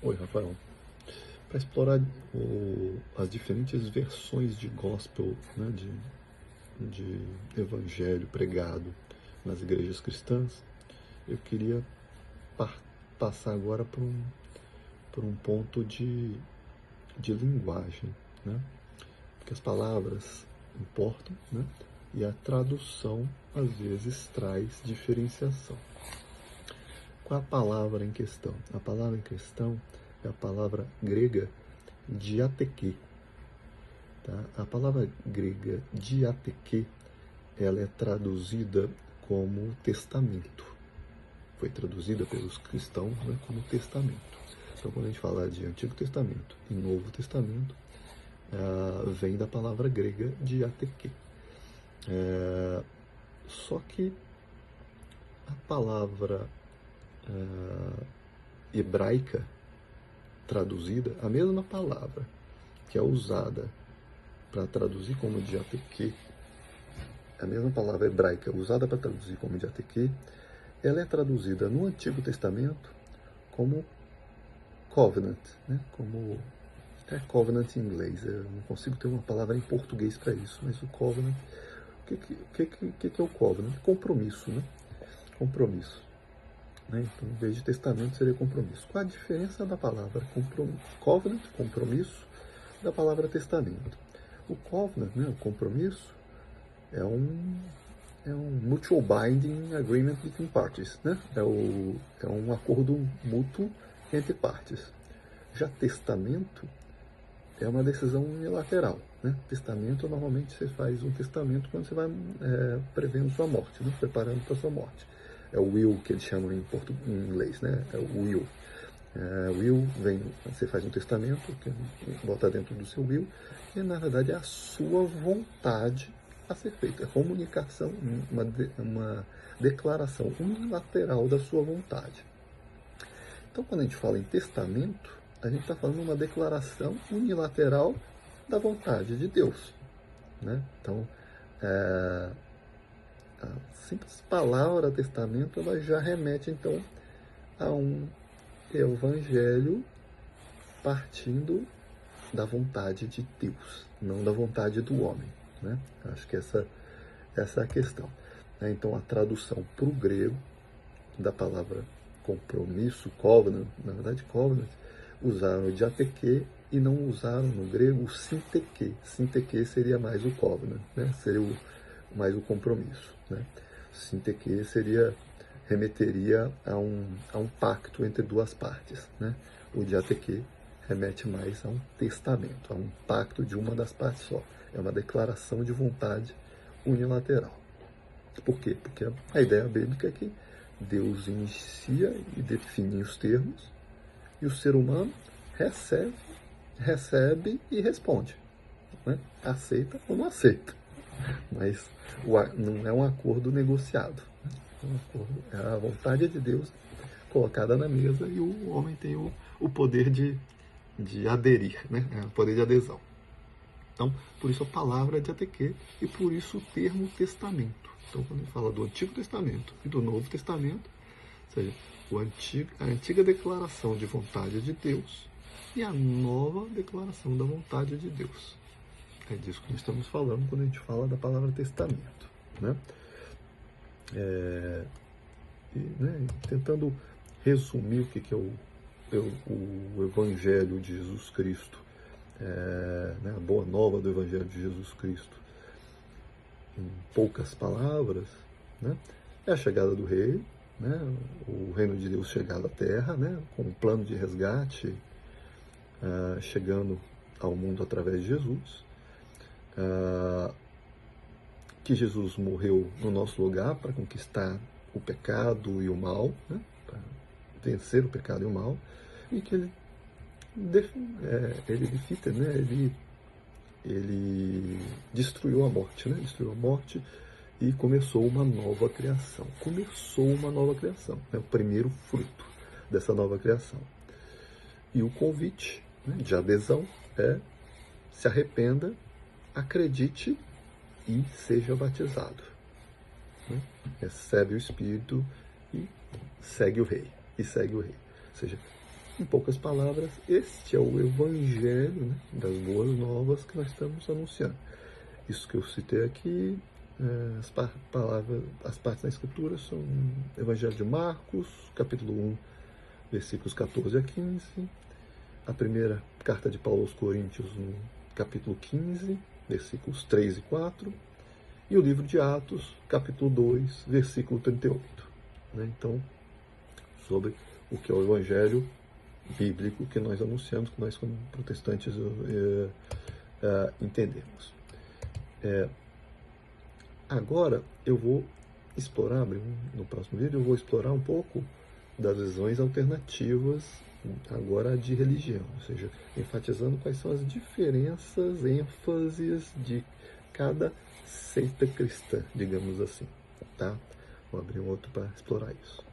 Oi, Rafael. Para explorar as diferentes versões de gospel, né, de evangelho pregado nas igrejas cristãs, eu queria par- passar agora por um ponto de linguagem, né? Porque as palavras importam, né? E a tradução, às vezes, traz diferenciação. Qual a palavra em questão? A palavra em questão é a palavra grega diateque. Tá? A palavra grega diateque, ela é traduzida como testamento. Foi traduzida pelos cristãos, né, como testamento. Então, quando a gente fala de Antigo Testamento e Novo Testamento, vem da palavra grega diateque. Só que a palavra hebraica traduzida, a mesma palavra que é usada para traduzir como diateque, a mesma palavra hebraica usada para traduzir como diateque, ela é traduzida no Antigo Testamento como covenant, né? Como covenant em inglês. Eu não consigo ter uma palavra em português para isso, mas o covenant, o que é o covenant? Compromisso, né? Compromisso. Né? Então, em vez de testamento, seria compromisso. Qual a diferença da palavra covenant, compromisso, da palavra testamento? O covenant, né, o compromisso, é um mutual binding agreement between parties, né? É um acordo mútuo entre partes. Já testamento é uma decisão unilateral, né? Testamento, normalmente você faz um testamento quando você vai prevendo sua morte, né? Preparando para sua morte. É o will que eles chamam em inglês, né? É o will. Will vem, você faz um testamento, que bota dentro do seu will, e na verdade é a sua vontade a ser feita. É comunicação, uma declaração unilateral da sua vontade. Então, quando a gente fala em testamento, a gente está falando de uma declaração unilateral da vontade de Deus. Né? Então, a simples palavra testamento, ela já remete, então, a um evangelho partindo da vontade de Deus, não da vontade do homem. Né? Acho que essa é a questão. Então, a tradução para o grego da palavra compromisso, covenant, na verdade, covenant, usaram o diateque e não usaram no grego o sinteque. Sinteque seria mais o covenant, né? Seria mais o compromisso. Né? Sinteque remeteria a um pacto entre duas partes. Né? O diateque remete mais a um testamento, a um pacto de uma das partes só. É uma declaração de vontade unilateral. Por quê? Porque a ideia bíblica é que Deus inicia e define os termos e o ser humano recebe e responde. Né? Aceita ou não aceita. Mas não é um acordo negociado. É a vontade de Deus colocada na mesa e o homem tem o poder de aderir, né? O poder de adesão. Então, por isso a palavra é diateque e por isso o termo testamento. Então, quando a gente fala do Antigo Testamento e do Novo Testamento, ou seja, a antiga declaração de vontade de Deus e a nova declaração da vontade de Deus. É disso que nós estamos falando quando a gente fala da palavra testamento. Né? Tentando resumir o que é o Evangelho de Jesus Cristo, né, a boa nova do Evangelho de Jesus Cristo, em poucas palavras, né, é a chegada do Rei, né, o reino de Deus chegado à Terra, né, com um plano de resgate chegando ao mundo através de Jesus, que Jesus morreu no nosso lugar para conquistar o pecado e o mal, né, para vencer o pecado e o mal, e que ele defeated, né, ele destruiu a morte, né, destruiu a morte e começou uma nova criação. É o primeiro fruto dessa nova criação. E o convite, né, de adesão é: se arrependa, acredite e seja batizado. Né? Recebe o Espírito e segue o Rei. Ou seja, Em poucas palavras, este é o Evangelho, né, das Boas Novas que nós estamos anunciando. Isso que eu citei aqui, as partes da Escritura são Evangelho de Marcos, capítulo 1, versículos 14 a 15, a primeira carta de Paulo aos Coríntios, no capítulo 15, versículos 3 e 4, e o livro de Atos, capítulo 2, versículo 38. Então, sobre o que é o Evangelho bíblico que nós anunciamos, que nós como protestantes entendemos. Agora eu vou explorar, no próximo vídeo eu vou explorar um pouco das visões alternativas agora de religião, ou seja, enfatizando quais são as diferenças, ênfases de cada seita cristã, digamos assim, tá? Vou abrir um outro para explorar isso.